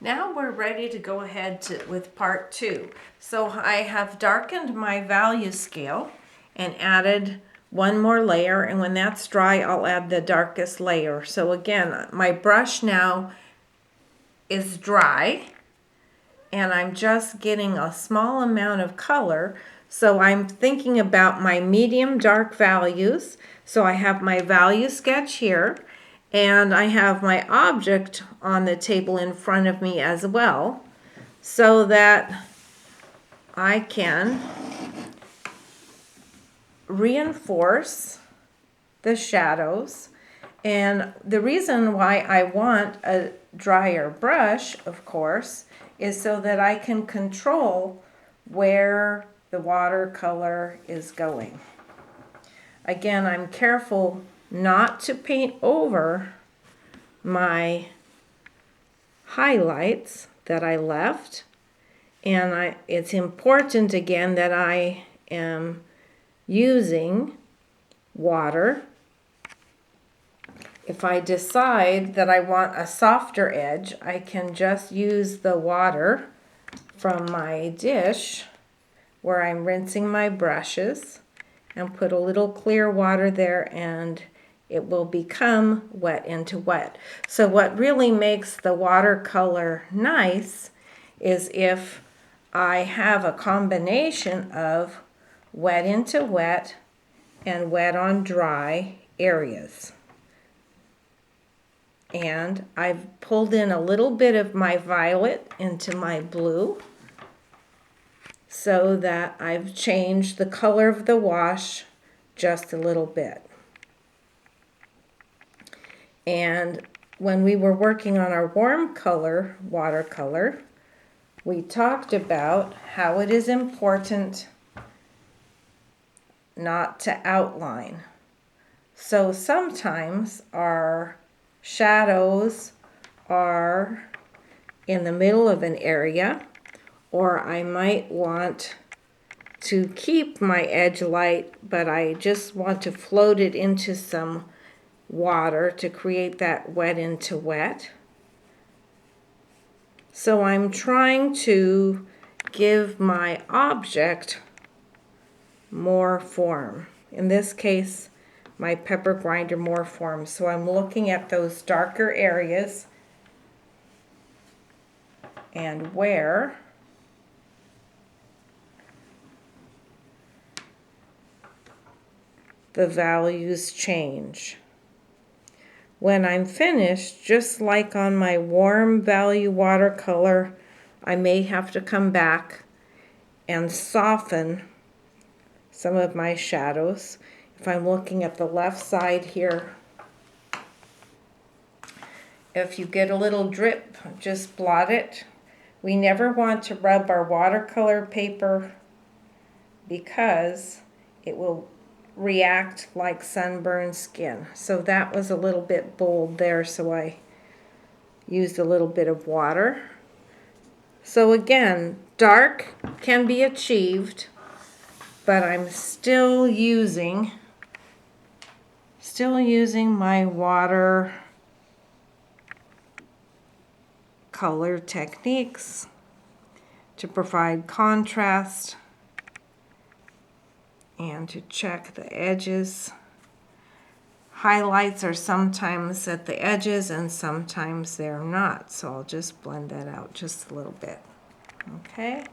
Now we're ready to go ahead with part 2. So I have darkened my value scale and added one more layer, and when that's dry I'll add the darkest layer. So again, my brush now is dry and I'm just getting a small amount of color. So I'm thinking about my medium dark values. So I have my value sketch here, and I have my object on the table in front of me as well, so that I can reinforce the shadows. And the reason why I want a drier brush, of course, is so that I can control where the watercolor is going. Again, I'm careful not to paint over my highlights that I left, and it's important again that I am using water. If I decide that I want a softer edge, I can just use the water from my dish where I'm rinsing my brushes and put a little clear water there, and it will become wet into wet. So what really makes the watercolor nice is if I have a combination of wet into wet and wet on dry areas. And I've pulled in a little bit of my violet into my blue so that I've changed the color of the wash just a little bit. And when we were working on our warm color watercolor, we talked about how it is important not to outline. So sometimes our shadows are in the middle of an area, or I might want to keep my edge light, but I just want to float it into some water to create that wet into wet. So I'm trying to give my object more form. In this case, my pepper grinder more form. So I'm looking at those darker areas and where the values change. When I'm finished, just like on my warm value watercolor, I may have to come back and soften some of my shadows. If I'm looking at the left side here, if you get a little drip, just blot it. We never want to rub our watercolor paper because it will react like sunburned skin. So that was a little bit bold there, so I used a little bit of water. So again, dark can be achieved, but I'm still using my water color techniques to provide contrast and to check the edges. Highlights are sometimes at the edges and sometimes they're not, so I'll just blend that out just a little bit. Okay,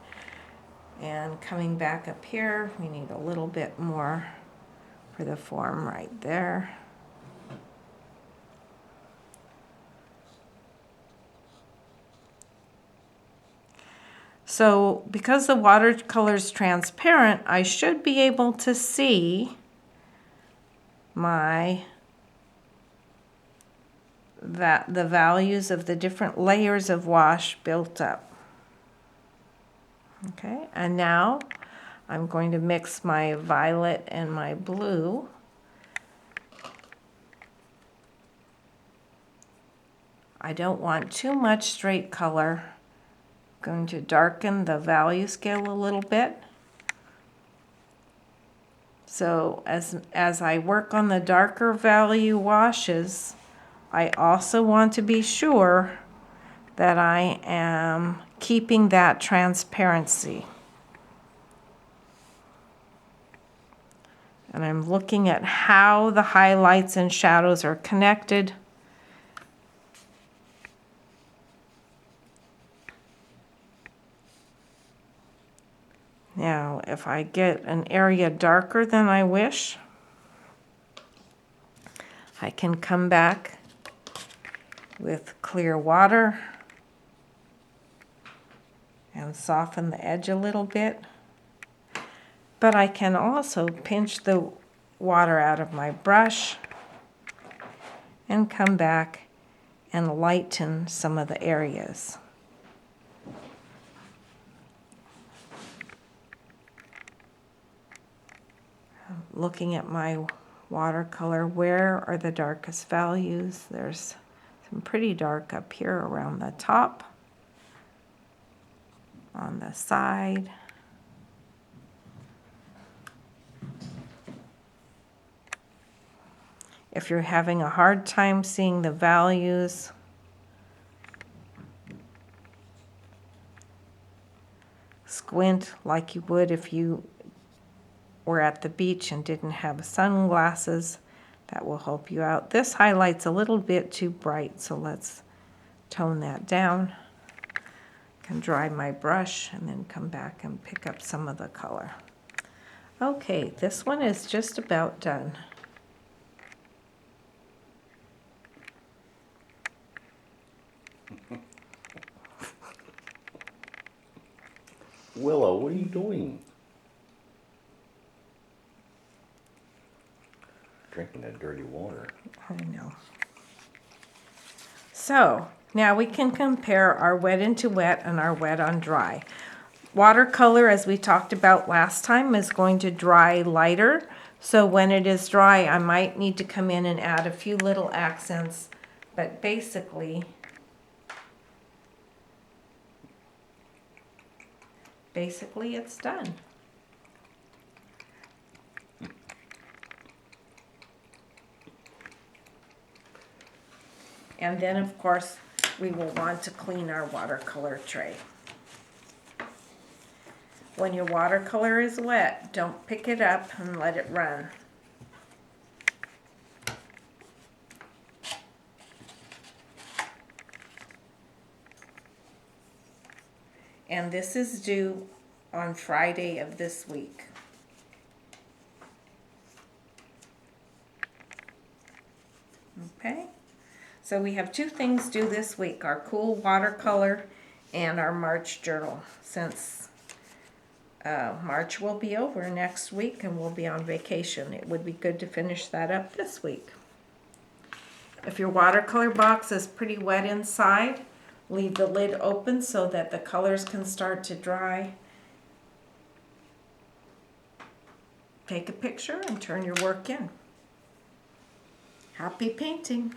and coming back up here, we need a little bit more for the form right there. So because the watercolor is transparent, I should be able to see the values of the different layers of wash built up. Okay, and now I'm going to mix my violet and my blue. I don't want too much straight color. I'm going to darken the value scale a little bit. So as I work on the darker value washes, I also want to be sure that I am keeping that transparency. And I'm looking at how the highlights and shadows are connected. Now, if I get an area darker than I wish, I can come back with clear water and soften the edge a little bit. But I can also pinch the water out of my brush and come back and lighten some of the areas. Looking at my watercolor, where are the darkest values? There's some pretty dark up here around the top, on the side. If you're having a hard time seeing the values, squint like you would if you were at the beach and didn't have sunglasses. That will help you out. This highlight's a little bit too bright, so let's tone that down. I can dry my brush and then come back and pick up some of the color. Okay, this one is just about done. Willow, what are you doing? Drinking that dirty water. I know. So now we can compare our wet into wet and our wet on dry. Watercolor, as we talked about last time, is going to dry lighter. So when it is dry, I might need to come in and add a few little accents, but basically it's done. And then, of course, we will want to clean our watercolor tray. When your watercolor is wet, don't pick it up and let it run. And this is due on Friday of this week. Okay? So we have two things due this week, our cool watercolor and our March journal, since March will be over next week and we'll be on vacation. It would be good to finish that up this week. If your watercolor box is pretty wet inside, leave the lid open so that the colors can start to dry. Take a picture and turn your work in. Happy painting!